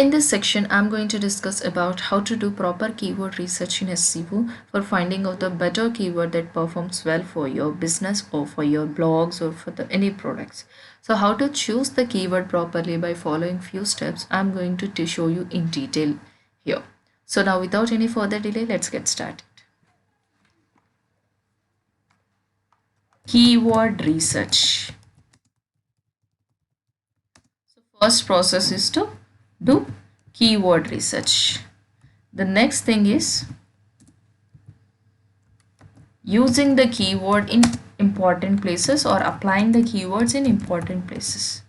In this section, I'm going to discuss about how to do proper keyword research in SEO for finding out the better keyword that performs well for your business or for your blogs or for any products. So how to choose the keyword properly by following few steps, I'm going to show you in detail here. So now without any further delay, let's get started. Keyword research. So first process is to do keyword research. The next thing is using the keyword in important places or applying the keywords in important places.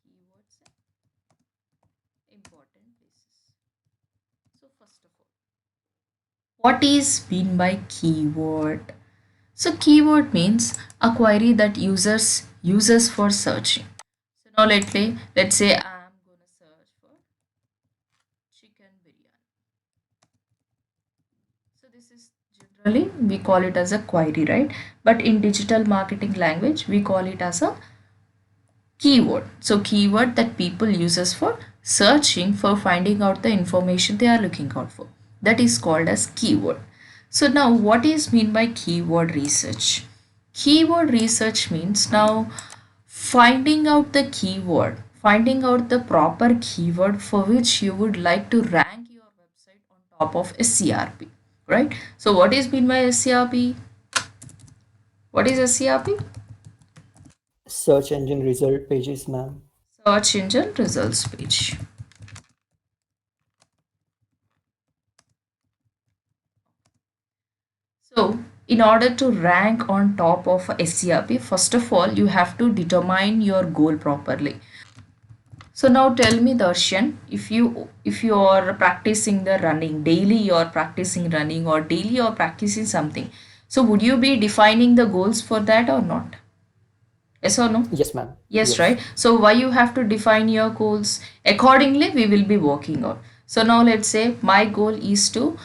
Keywords in important places. So first of all, what is mean by keyword? So keyword means a query that users uses for searching. So now let's say I'm gonna search for chicken biryani. So this is generally we call it as a query, right? But in digital marketing language, we call it as a keyword. So keyword that people uses for searching for finding out the information they are looking out for. That is called as keyword. So now what is mean by keyword research? Keyword research means now finding out the keyword, finding out the proper keyword for which you would like to rank your website on top of SCRP, right? So what is mean by SCRP? What is SCRP? Search engine result pages, ma'am. Search engine results page. So, in order to rank on top of SCRP, first of all, you have to determine your goal properly. So now tell me, Darshan, if you are practicing the running daily, you are practicing running or daily you are practicing something. So would you be defining the goals for that or not? Yes or no? Yes, ma'am. Yes, right? Yes. So why you have to define your goals? Accordingly, we will be working on. So now let's say my goal is to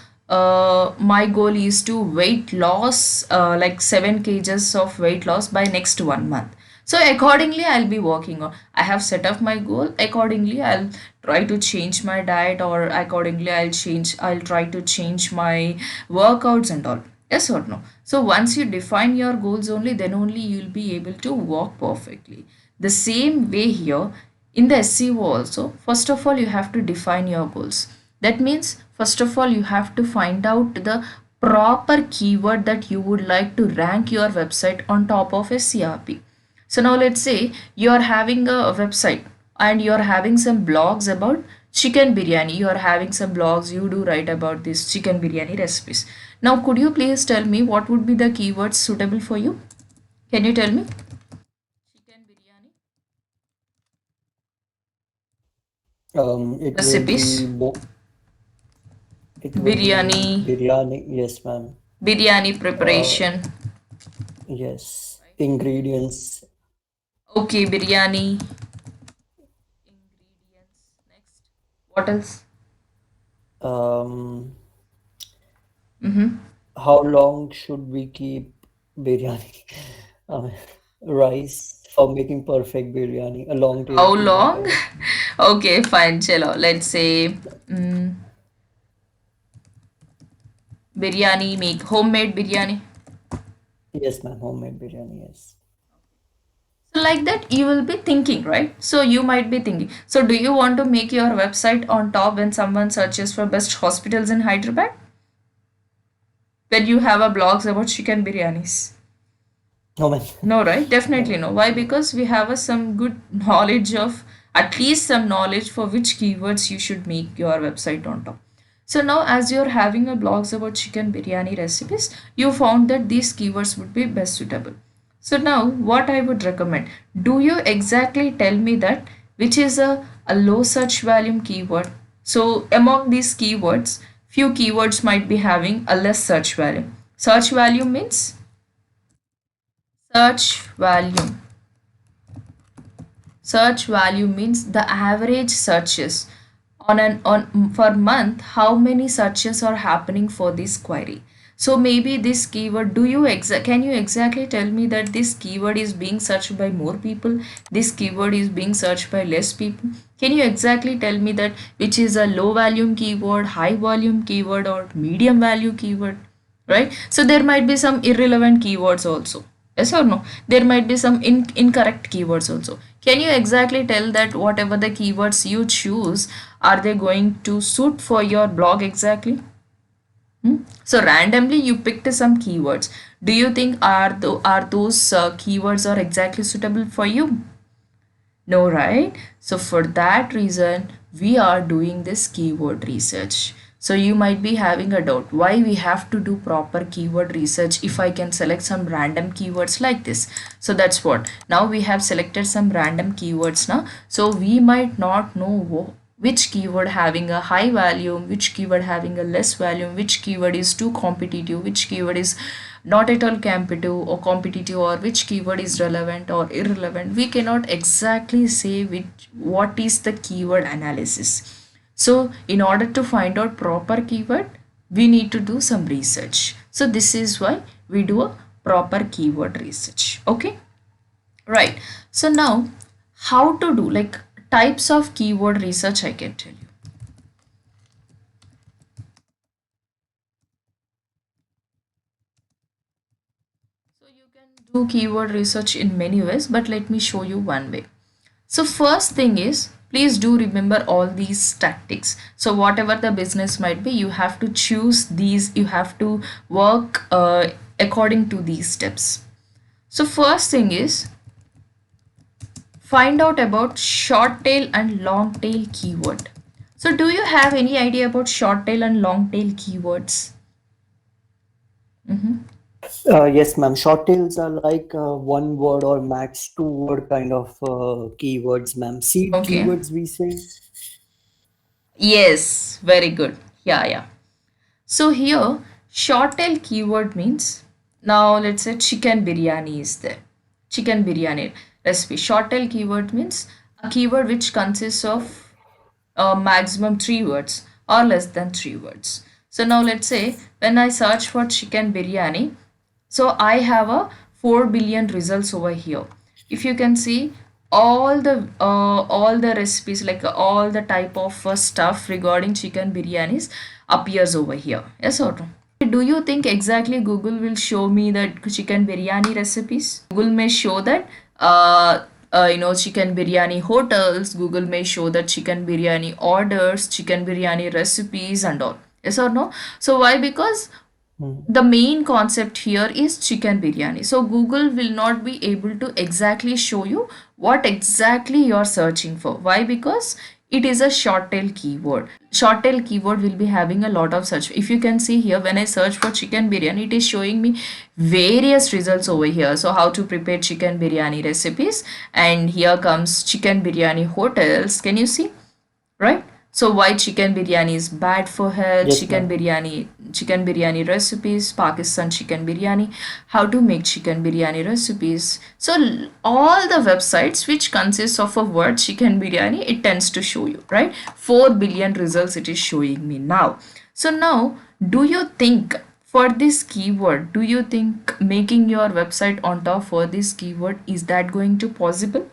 weight loss like 7 kgs of weight loss by next 1 month. So accordingly, I'll be working on. I have set up my goal. Accordingly, I'll try to change my diet or accordingly I'll try to change my workouts and all. Yes or no? So once you define your goals only, then only you'll be able to walk perfectly. The same way here in the SEO also, first of all, you have to define your goals. That means, first of all, you have to find out the proper keyword that you would like to rank your website on top of a CRP. So now let's say you are having a website and you are having some blogs about chicken biryani. You are having some blogs, you do write about this chicken biryani recipes. Now, could you please tell me what would be the keywords suitable for you? Can you tell me? Chicken biryani It will recipes, be it will biryani, be biryani. Yes, ma'am. biryani Uh, preparation. yes. Ingredients. Okay, biryani. Ingredients. Next. What else? Um, Mm-hmm. how long should we keep biryani? Um, rice for making perfect biryani. A long How tail to that. long? Okay, fine. Chalo. Let's say mm, biryani, make homemade biryani. Yes, ma'am. Homemade biryani. Yes. So like that, you will be thinking, right? So you might be thinking. So do you want to make your website on top when someone searches for best hospitals in Hyderabad? When you have a blogs about chicken biryanis? No, ma'am. No, right? Definitely No. no. Why? No. Because we have some good knowledge of at least some knowledge for which keywords you should make your website on top. So now as you're having a blogs about chicken biryani recipes, you found that these keywords would be best suitable. So now what I would recommend, do you exactly tell me that which is a low search volume keyword? So among these keywords, few keywords might be having a less search volume. Search volume means search volume. Search value means the average searches on for month how many searches are happening for this query. So maybe this keyword, can you exactly tell me that this keyword is being searched by more people, this keyword is being searched by less people? Can you exactly tell me that which is a low volume keyword, high volume keyword, or medium value keyword, right? So there might be some irrelevant keywords also. Yes or no? There might be some incorrect keywords also. Can you exactly tell that whatever the keywords you choose, are they going to suit for your blog exactly? Hmm? So randomly you picked some keywords. Do you think are those keywords are exactly suitable for you? No, right? So for that reason, we are doing this keyword research. So you might be having a doubt why we have to do proper keyword research if I can select some random keywords like this. So that's what. Now we have selected some random keywords now. So we might not know which keyword having a high value, which keyword having a less value, which keyword is too competitive, which keyword is not at all competitive, or which keyword is relevant or irrelevant. We cannot exactly say which what is the keyword analysis. So in order to find out proper keyword, we need to do some research. So this is why we do a proper keyword research. Okay, right. So now how to do, like, types of keyword research I can tell you. So you can do keyword research in many ways, but let me show you one way. So first thing is, please do remember all these tactics. So whatever the business might be, you have to choose these, you have to work according to these steps. So first thing is, find out about short tail and long tail keyword. So do you have any idea about short tail and long tail keywords? Mm-hmm. Yes, ma'am. Short tails are like one word or max two word kind of keywords, ma'am. Seed Okay. keywords, we say. Yes, very good. Yeah, yeah. So here, short tail keyword means, now let's say chicken biryani is there. Chicken biryani recipe. Short tail keyword means a keyword which consists of maximum 3 words or less than 3 words. So now let's say when I search for chicken biryani, so I have a 4 billion results over here. If you can see, all the recipes, like all the type of stuff regarding chicken biryanis appears over here. Yes or no? Do you think exactly Google will show me that chicken biryani recipes? Google may show that chicken biryani hotels. Google may show that chicken biryani orders, chicken biryani recipes, and all. Yes or no? So why? Because Hmm. the main concept here is chicken biryani. So Google will not be able to exactly show you what exactly you're searching for. Why? Because it is a short tail keyword. Short tail keyword will be having a lot of search. If you can see here, when I search for chicken biryani, it is showing me various results over here. So how to prepare chicken biryani recipes, and here comes chicken biryani hotels. Can you see? Right? So why chicken biryani is bad for health, Yes, ma'am. chicken biryani recipes, Pakistan chicken biryani, how to make chicken biryani recipes. So all the websites which consists of a word chicken biryani, it tends to show you, right? 4 billion results it is showing me now. So now, do you think for this keyword, do you think making your website on top for this keyword, is that going to possible?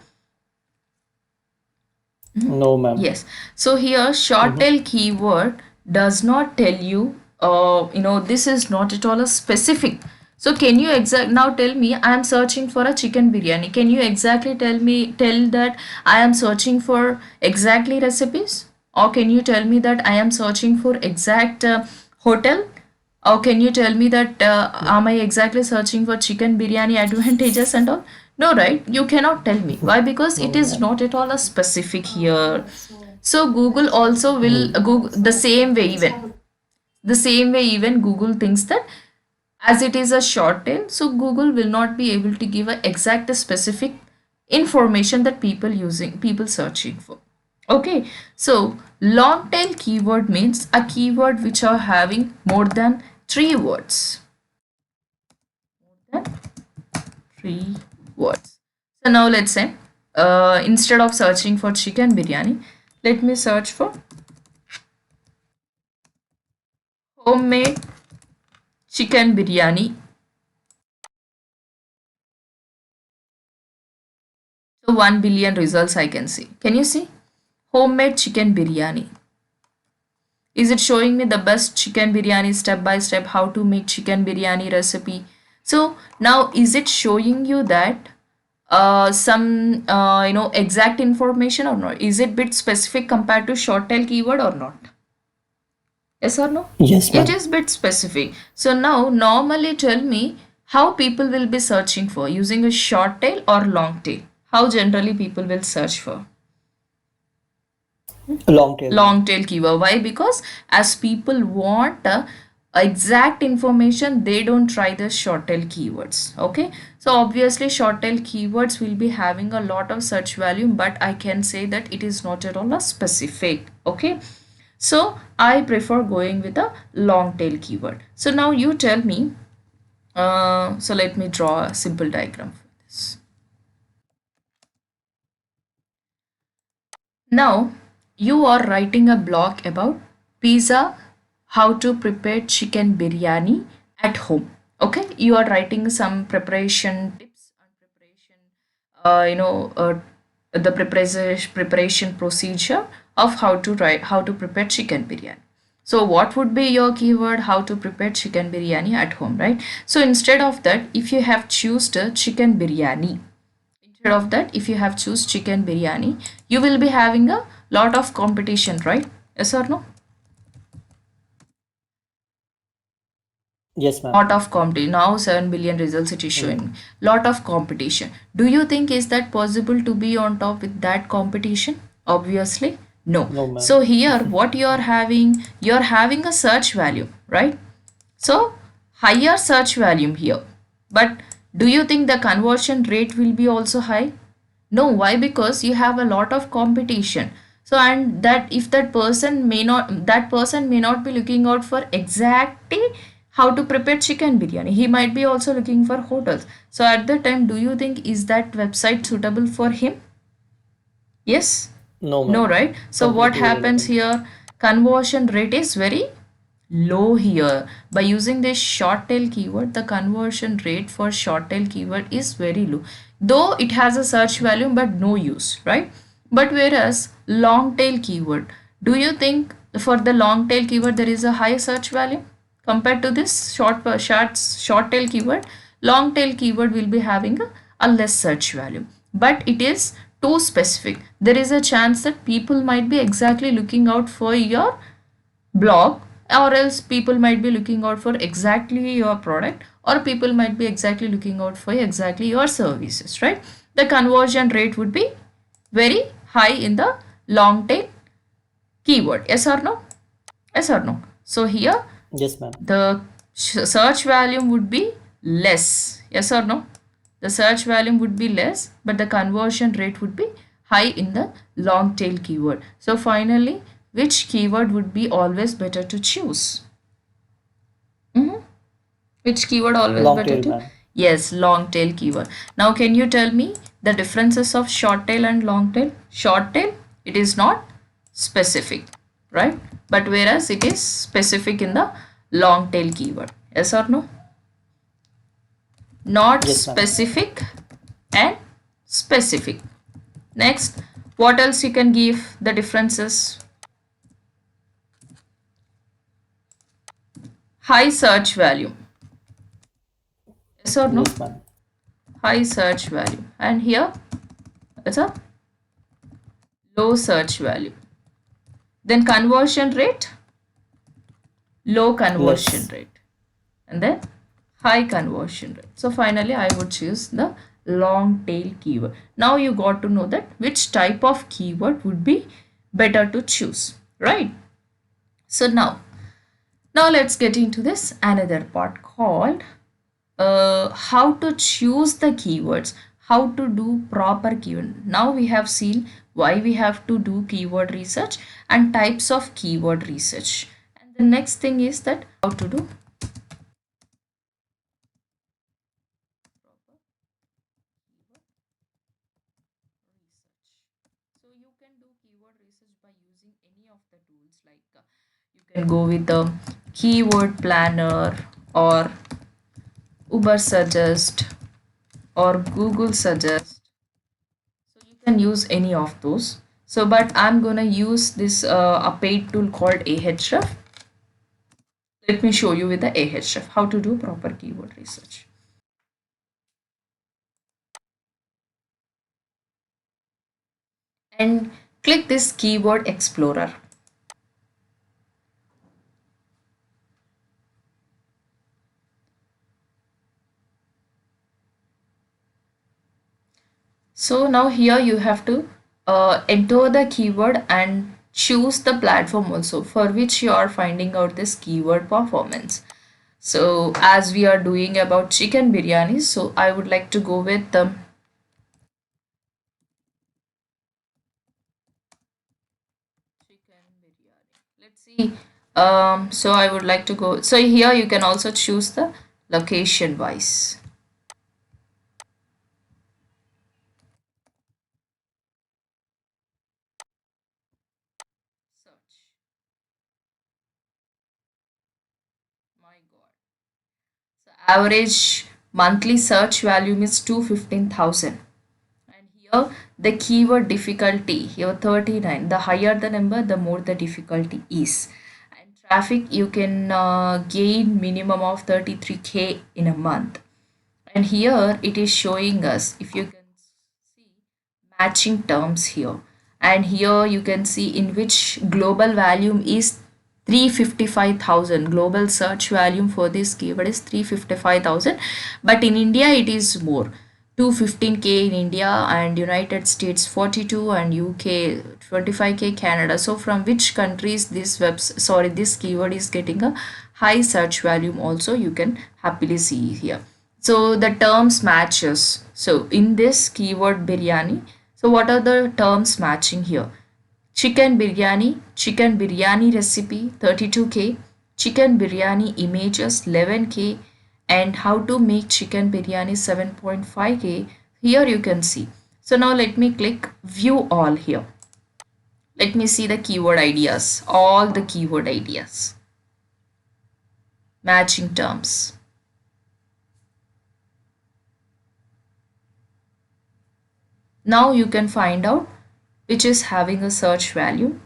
No, ma'am. Yes. So here, short Mm-hmm. tail keyword does not tell you, this is not at all a specific. So can you now tell me, I am searching for a chicken biryani. Can you exactly tell that I am searching for exactly recipes? Or can you tell me that I am searching for exact hotel? Or can you tell me that am I exactly searching for chicken biryani advantages and all? No, right? You cannot tell me. Why? Because No, it is ma'am. not at all a specific here. So Google also will Hmm. Google the same way even Google thinks that as it is a short tail, so Google will not be able to give a exact specific information that people searching for. Okay, so long tail keyword means a keyword which are having more than 3 words. More than 3 words. So now let's say instead of searching for chicken biryani, let me search for homemade chicken biryani. So 1 billion results I can see. Can you see? Homemade chicken biryani. Is it showing me the best chicken biryani step by step how to make chicken biryani recipe? So now is it showing you that some exact information or not? Is it bit specific compared to short tail keyword or not? Yes or no? Yes, It ma'am. is bit specific. So now normally tell me how people will be searching for using a short tail or long tail. How generally people will search for? Long tail, ma'am. Long tail keyword. Why? Because as people want exact information, they don't try the short tail keywords. Okay, so obviously short tail keywords will be having a lot of search value, but I can say that it is not at all a specific. Okay, so I prefer going with a long tail keyword. So now you tell me, so let me draw a simple diagram for this. Now, you are writing a blog about pizza, how to prepare chicken biryani at home. Okay, you are writing some preparation tips and preparation, the preparation procedure of how to prepare chicken biryani. So, what would be your keyword? How to prepare chicken biryani at home, right? So, instead of that, if you have choose the chicken biryani, instead of that, if you have choose chicken biryani, you will be having a lot of competition, right? Yes or no? Yes, ma'am. Lot of competition. Now 7 billion results it is showing. Mm. Lot of competition. Do you think is that possible to be on top with that competition? Obviously no. No, So ma'am. here what you're having a search value, right? So higher search volume here. But do you think the conversion rate will be also high? No. Why? Because you have a lot of competition. So and that if that person may not be looking out for exactly how to prepare chicken biryani. He might be also looking for hotels. So at the time, do you think is that website suitable for him? Yes? No, No, ma'am. right? So what Completely happens irrelevant. here? Conversion rate is very low here. By using this short tail keyword, the conversion rate for short tail keyword is very low. Though it has a search value, but no use, right? But whereas long tail keyword, do you think for the long tail keyword there is a high search value compared to this short tail keyword? Long tail keyword will be having a less search value, but it is too specific. There is a chance that people might be exactly looking out for your blog, or else people might be looking out for exactly your product, or people might be exactly looking out for exactly your services, right? The conversion rate would be very high in the long tail keyword. Yes or no? Yes or no? So here Yes, ma'am. the search volume would be less. Yes or no? The search volume would be less, but the conversion rate would be high in the long tail keyword. So finally, which keyword would be always better to choose? Mhm. Which keyword always Long better tail, to? ma'am. Yes, long tail keyword. Now, can you tell me the differences of short tail and long tail? Short tail, it is not specific, right? But whereas it is specific in the long tail keyword. Yes or no? Not Yes, ma'am. specific and specific. Next, what else you can give the differences? High search value. Yes or no? Yes, ma'am. High search value. And here it's a low search value. Then conversion rate, low conversion Less. rate, and then high conversion rate. So finally I would choose the long tail keyword. Now you got to know that which type of keyword would be better to choose, right? So now let's get into this another part called how to choose the keywords, how to do proper keyword. Now we have seen why we have to do keyword research and types of keyword research. And the next thing is that how to do proper keyword research. So you can do keyword research by using any of the tools like you can go with the keyword planner or Uber suggest or Google suggest. So you can use any of those. So, but I'm gonna use this a paid tool called Ahref. Let me show you with the Ahref how to do proper keyword research. And click this keyword explorer. So now here you have to enter the keyword and choose the platform also for which you are finding out this keyword performance. So as we are doing about chicken biryani, so I would like to go with the chicken biryani. Let's see. So I would like to go. So here you can also choose the location wise. Search. My God. So average monthly search volume is 215,000. And here the keyword difficulty here 39. The higher the number, the more the difficulty is. And traffic you can gain minimum of 33K in a month. And here it is showing us, if you can see, matching terms here. And here you can see in which global volume is 355,000. Global search volume for this keyword is 355,000, but in India it is more, 215K in India, and United States 42, and UK 25K, Canada. So from which countries this keyword is getting a high search volume also, you can happily see here. So the terms matches. So in this keyword biryani, so what are the terms matching here? Chicken biryani recipe 32K, chicken biryani images 11K, and how to make chicken biryani 7.5K. Here you can see. So now let me click view all here. Let me see the keyword ideas, all the keyword ideas, matching terms. Now you can find out which is having a search value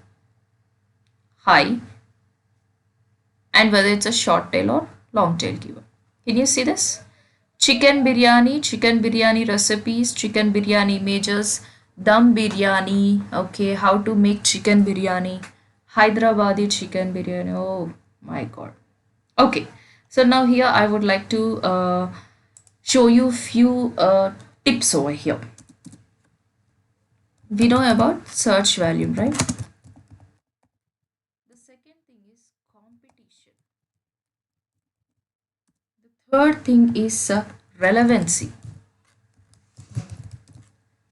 high and whether it's a short tail or long tail keyword. Can you see this? Chicken biryani recipes, chicken biryani images, dum biryani, okay, how to make chicken biryani, Hyderabadi chicken biryani. Oh my God. Okay, so now here I would like to show you few tips over here. We know about search volume, right? The second thing is competition. The third thing is relevancy.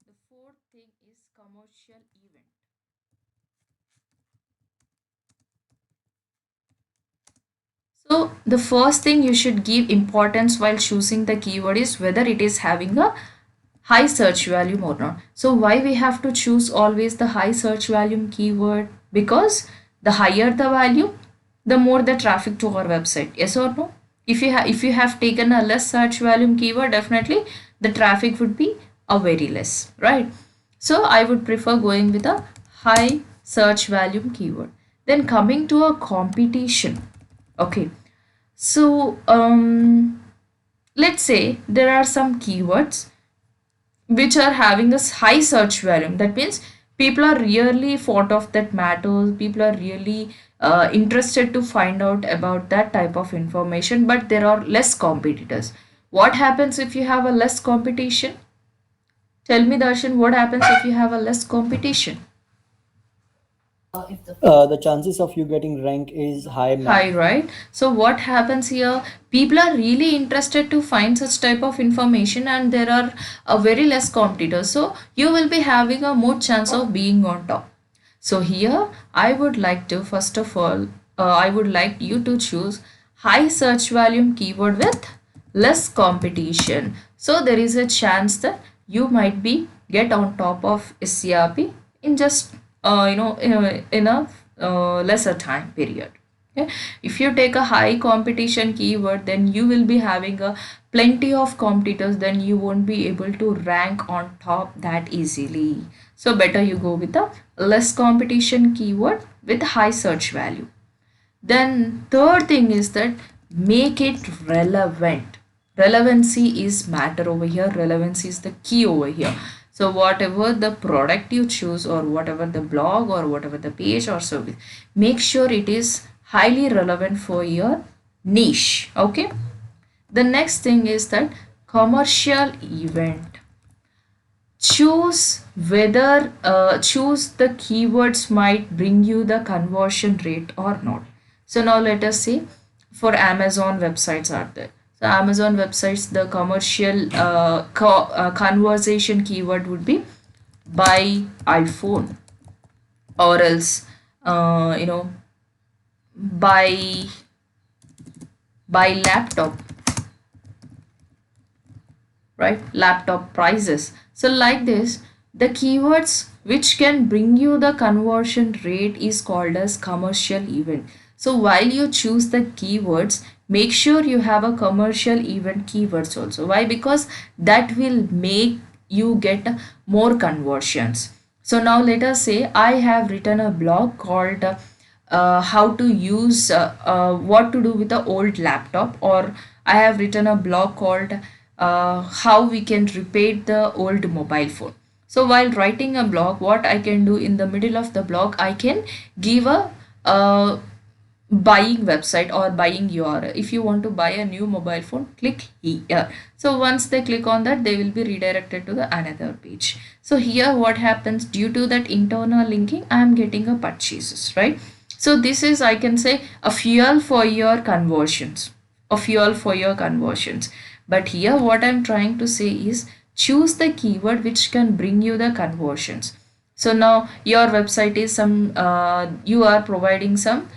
The fourth thing is commercial event. So the first thing you should give importance while choosing the keyword is whether it is having a high search volume or not. So why we have to choose always the high search volume keyword? Because the higher the value, the more the traffic to our website. Yes or no? If you have taken a less search volume keyword, definitely the traffic would be a very less, right? So I would prefer going with a high search volume keyword. Then coming to a competition. Okay. So let's say there are some keywords which are having a high search volume. That means people are really thought of that matters. People are really interested to find out about that type of information, but there are less competitors. What happens if you have a less competition? Tell me, Darshan, what happens if you have a less competition? The chances of you getting rank is high, ma'am. High, right? So what happens here? People are really interested to find such type of information, and there are a very less competitors. So you will be having a more chance of being on top. So here I would like to, first of all, I would like you to choose high search volume keyword with less competition. So there is a chance that you might be get on top of SCRP in just in a lesser time period. Okay, if you take a high competition keyword, then you will be having a plenty of competitors, then you won't be able to rank on top that easily. So better you go with a less competition keyword with high search value. Then third thing is that make it relevant. Relevancy is matter over here. Relevancy is the key over here. So whatever the product you choose, or whatever the blog, or whatever the page or service, make sure it is highly relevant for your niche. Okay. The next thing is that commercial event. Choose the keywords might bring you the conversion rate or not. So now let us see, for Amazon websites are there. So Amazon websites, the commercial conversation keyword would be buy iPhone, or else you know, buy buy laptop, right? Laptop prices. So like this, the keywords which can bring you the conversion rate is called as commercial event. So while you choose the keywords, make sure you have a commercial event keywords also. Why? Because that will make you get more conversions. So now let us say I have written a blog called how to use what to do with the old laptop, or I have written a blog called how we can repair the old mobile phone. So while writing a blog, what I can do in the middle of the blog, I can give a buying website or buying URL. If you want to buy a new mobile phone, click here. So once they click on that, they will be redirected to the another page. So here what happens, due to that internal linking, I am getting a purchases, right? So this is, I can say, a fuel for your conversions, a fuel for your conversions. But here what I'm trying to say is, choose the keyword which can bring you the conversions. So now your website is some you are providing some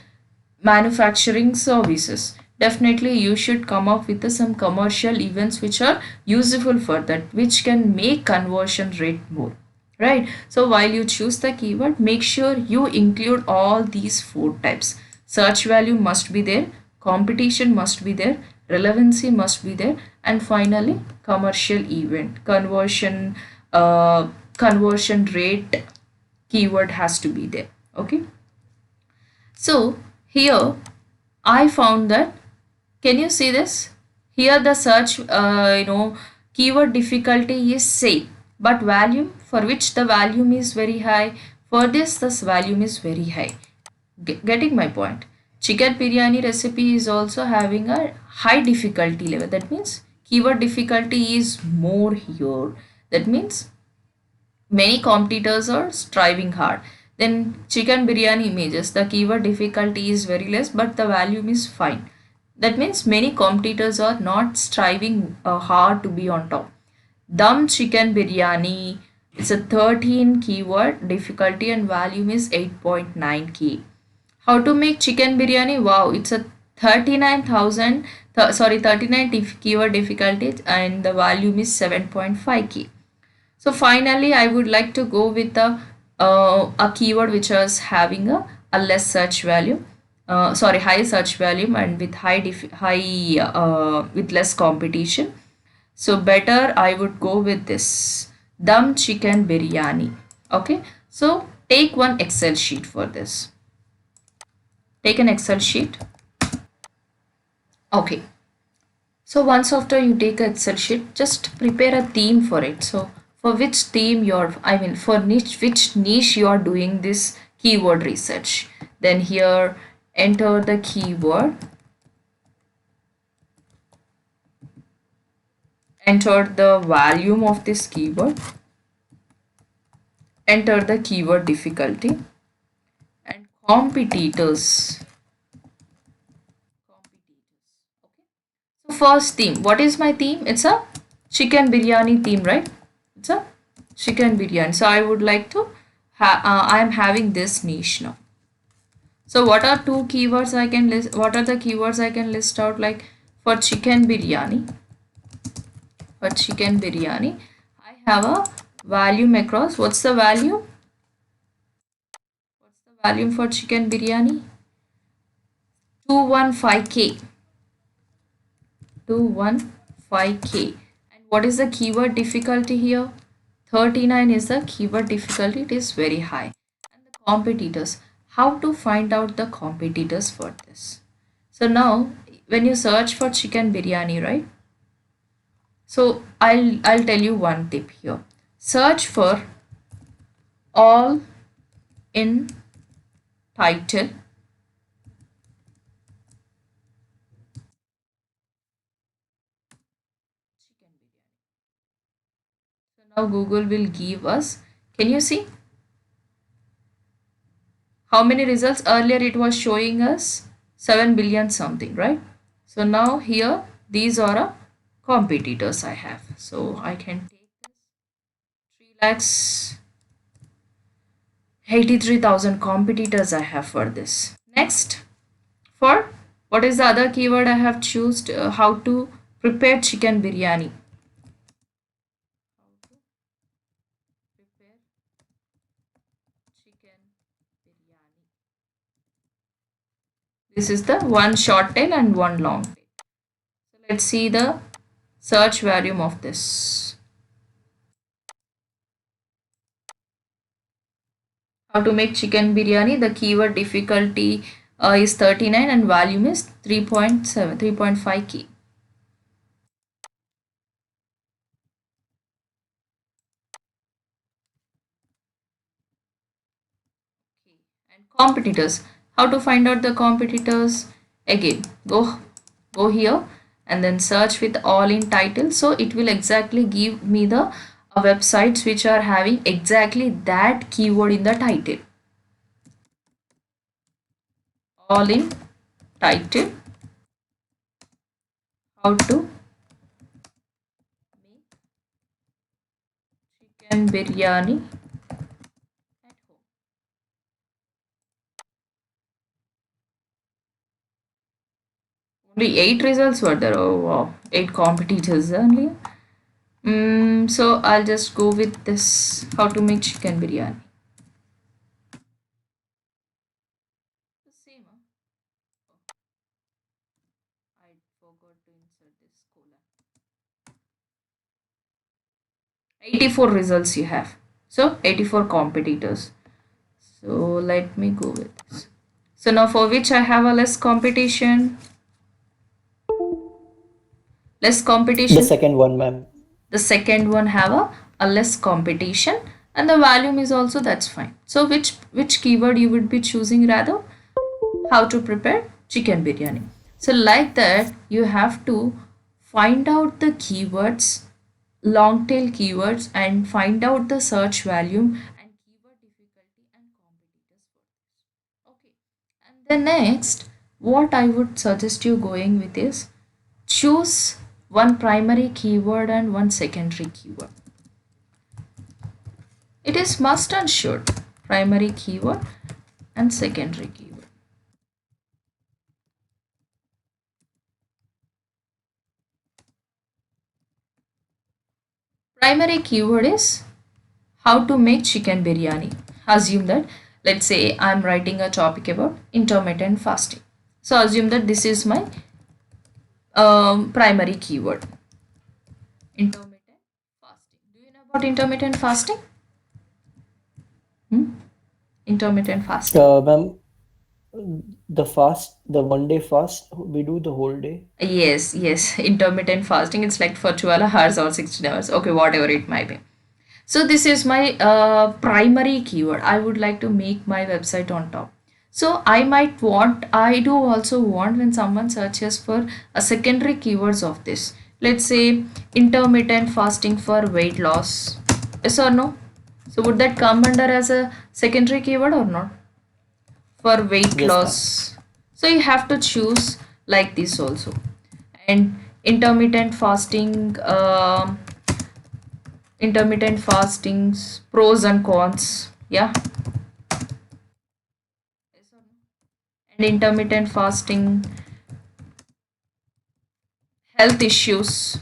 manufacturing services. Definitely you should come up with some commercial events which are useful for that, which can make conversion rate more, right? So while you choose the keyword, make sure you include all these four types. Search value must be there, competition must be there, relevancy must be there, and finally commercial event, conversion rate keyword has to be there. Okay, so here I found that, can you see this? Here the search, keyword difficulty is same, but volume, for which the volume is very high, for this volume is very high. Getting my point? Chicken biryani recipe is also having a high difficulty level. That means keyword difficulty is more here. That means many competitors are striving hard. Then chicken biryani images, the keyword difficulty is very less, but the volume is fine. That means many competitors are not striving hard to be on top. Dum chicken biryani, it's a 13 keyword difficulty and volume is 8.9k. How to make chicken biryani? Wow, it's a 39,000, 39 keyword difficulty and the volume is 7.5k. So finally, I would like to go with a keyword which is having a less search value, high search value and with with less competition. So better I would go with this dum chicken biryani. Okay, so take one Excel sheet for this. Take an Excel sheet. Okay, so once after you take a Excel sheet, just prepare a theme for it. So for which theme you're, I mean for which niche you are doing this keyword research. Then here enter the keyword, enter the volume of this keyword, enter the keyword difficulty and competitors. So first theme, what is my theme? It's a chicken biryani theme, right? It's a chicken biryani. So I would like to I am having this niche now. So what are two keywords I can list? What are the keywords I can list out? Like for chicken biryani, I have a volume across. What's the value? What's the volume for chicken biryani? 215K. 215K. And what is the keyword difficulty here? 39 is the keyword difficulty. It is very high. And the competitors. How to find out the competitors for this? So now when you search for chicken biryani, right? So I'll tell you one tip here. Search for all in title. So now Google will give us, can you see how many results? Earlier it was showing us 7 billion something, right? So now here these are competitors I have. So I can take this 3 lakhs 83,000 competitors I have for this. Next, for what is the other keyword I have chosen? How to prepare chicken biryani. How to prepare chicken biryani. This is the one short tail and one long tail. So let's see the search volume of this. How to make chicken biryani. The keyword difficulty is 39 and volume is 3.7, 3.5K. And competitors. How to find out the competitors? Again, go here and then search with all in title. So it will exactly give me the websites which are having exactly that keyword in the title. All in title. How to make chicken biryani at home. Only 8 results were there. Oh wow, 8 competitors only. So I'll just go with this. How to make chicken biryani. The same. I forgot to insert this colon. 84 results you have. So 84 competitors. So let me go with this. So now for which I have a less competition. Less The competition. second one, ma'am. The second one have a less competition and the volume is also that's fine. So which keyword you would be choosing rather? How to prepare chicken biryani. So like that you have to find out the keywords, long tail keywords, and find out the search volume and keyword difficulty and competitors for this. Okay. And then next, what I would suggest you going with is choose one primary keyword and one secondary keyword. It is must and should primary keyword and secondary keyword. Primary keyword is how to make chicken biryani. Assume that, let's say I'm writing a topic about intermittent fasting. So assume that this is my primary keyword. Intermittent fasting. Do you know about intermittent fasting? Hmm? Intermittent fasting. Ma'am, the 1 day fast, we do the whole day. Yes, yes. Intermittent fasting. It's like for 12 hours or 16 hours. Okay, whatever it might be. So this is my primary keyword. I would like to make my website on top. So I do also want when someone searches for a secondary keywords of this. Let's say intermittent fasting for weight loss. Yes or no? So would that come under as a secondary keyword or not? For weight Yes, ma'am. loss. So you have to choose like this also. And intermittent fasting, intermittent fastings, pros and cons. Yeah. And intermittent fasting, health issues,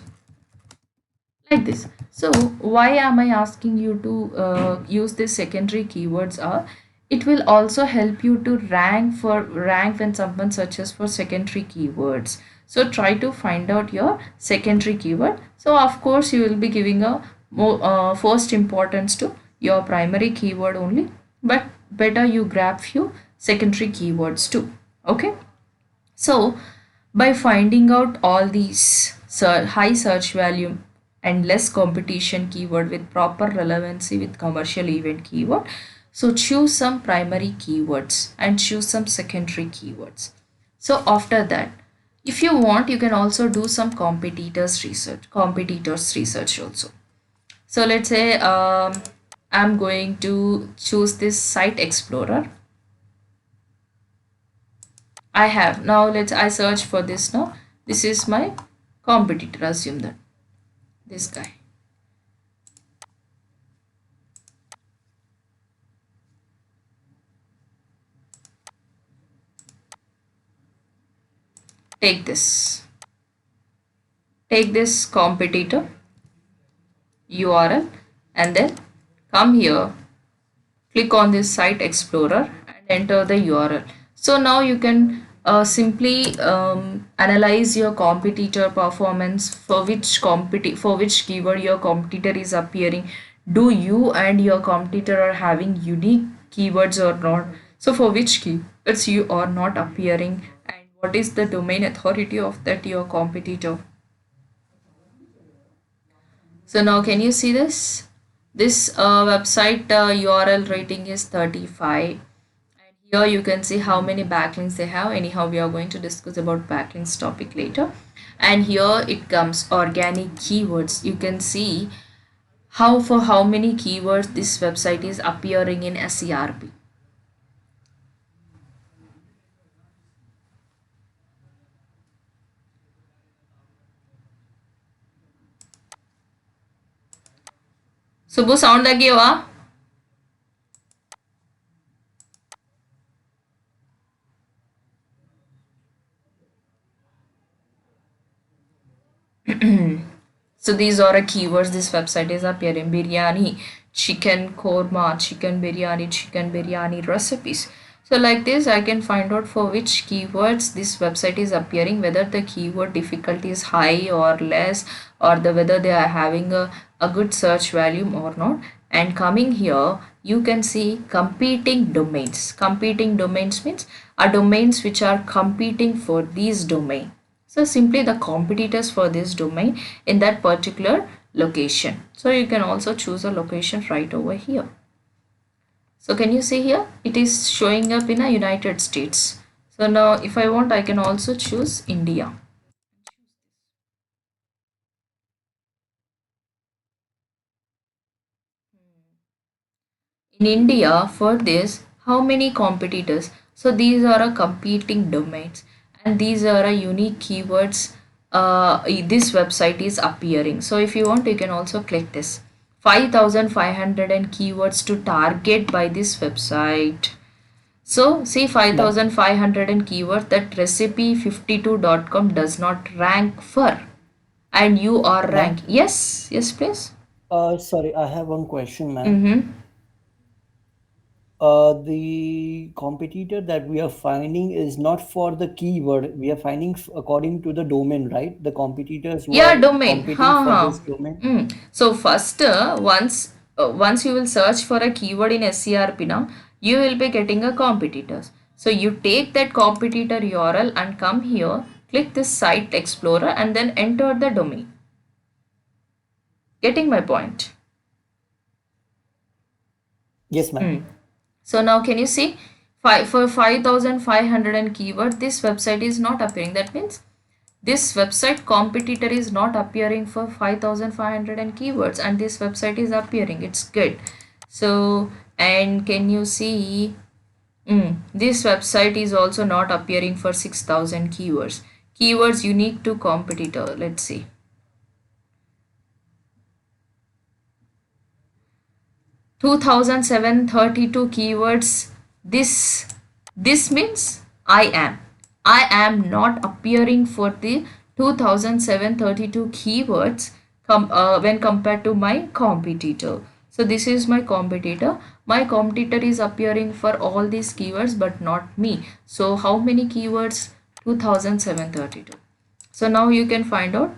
like this. So why am I asking you to use these secondary keywords are It will also help you to rank when someone searches for secondary keywords. So try to find out your secondary keyword. So of course you will be giving a more first importance to your primary keyword only, but better you grab few secondary keywords too. Okay. So, by finding out all these high search value and less competition keyword with proper relevancy with commercial event keyword, so choose some primary keywords and choose some secondary keywords. So after that, if you want, you can also do some competitors research also. So let's say I'm going to choose this site explorer. I have now. I search for this now. This is my competitor. Assume that this guy. Take this. Take this competitor URL and then come here. Click on this site explorer and enter the URL. So now you can simply analyze your competitor performance for which keyword your competitor is appearing. Do you and your competitor are having unique keywords or not? So for which keywords you are not appearing, and what is the domain authority of that your competitor? So now can you see this? This website URL rating is 35. And here you can see how many backlinks they have. Anyhow, we are going to discuss about backlinks topic later. And here it comes organic keywords. You can see how many keywords this website is appearing in SERP. Subbu sound ಆಗಿಯವಾ? So these are the keywords this website is appearing: biryani, chicken korma, chicken biryani recipes. So like this, I can find out for which keywords this website is appearing, whether the keyword difficulty is high or less, or whether they are having a good search volume or not. And coming here, you can see competing domains. Competing domains means are domains which are competing for these domain. So simply the competitors for this domain in that particular location. So you can also choose a location right over here. So can you see here? It is showing up in a United States. So now if I want, I can also choose India. In India, for this, how many competitors? So these are a competing domains, and these are a unique keywords. This website is appearing. So if you want, you can also click this. 5,500 and keywords to target by this website. So see, Ma'am, 5,500 and keyword that recipe52.com does not rank for, and you are ma'am, ranked. Yes, yes, please. sorry, I have one question, ma'am. Mm-hmm. The competitor that we are finding is not for the keyword. We are finding according to the domain, right? The competitors who Yeah, are domain. competing for Ha this domain. ha. So first, once you will search for a keyword in SCRP now, you will be getting a competitors. So you take that competitor URL and come here, click this site explorer and then enter the domain. Getting my point? Yes, ma'am. So now can you see, for 5,500 and keyword, this website is not appearing. That means this website competitor is not appearing for 5,500 and keywords, and this website is appearing. It's good. So, and can you see, this website is also not appearing for 6,000 keywords. Keywords unique to competitor. Let's see. 2,732 keywords. This means I am not appearing for the 2,732 keywords when compared to my competitor. So this is my competitor. my competitor is appearing for all these keywords but not me. So how many keywords? 2732. So now you can find out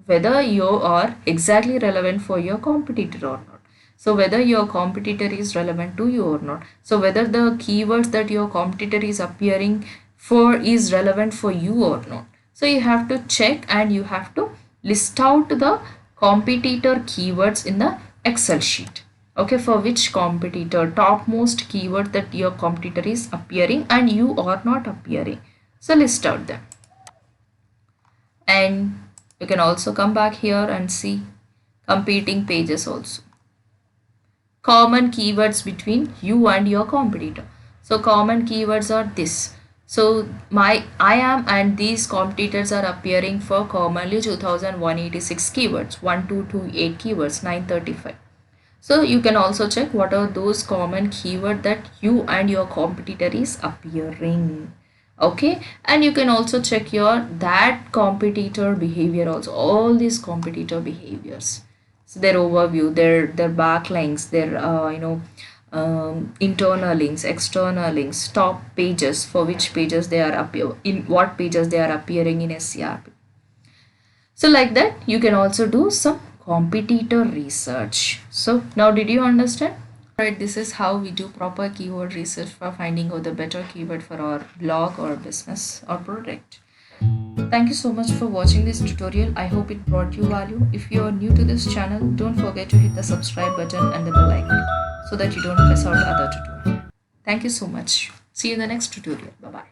whether you are exactly relevant for your competitor or not. So whether your competitor is relevant to you or not. So whether the keywords that your competitor is appearing for is relevant for you or not. So you have to check and you have to list out the competitor keywords in the Excel sheet. Okay, for which competitor, topmost keyword that your competitor is appearing and you are not appearing. So list out them. And you can also come back here and see competing pages also. Common keywords between you and your competitor. So common keywords are this. So I am and these competitors are appearing for commonly 2186 keywords, 1228 keywords, 935. So you can also check what are those common keyword that you and your competitor is appearing. Okay, and you can also check your that competitor behavior also, all these competitor behaviors. So their overview, their backlinks, their internal links, external links, top pages, for which pages they are appear in, what pages they are appearing in SCRP. So like that, you can also do some competitor research. So now did you understand? Right, this is how we do proper keyword research for finding out the better keyword for our blog or business or product. Thank you so much for watching this tutorial. I hope it brought you value. If you are new to this channel, don't forget to hit the subscribe button and the bell icon so that you don't miss out other tutorial. Thank you so much. See you in the next tutorial. Bye bye.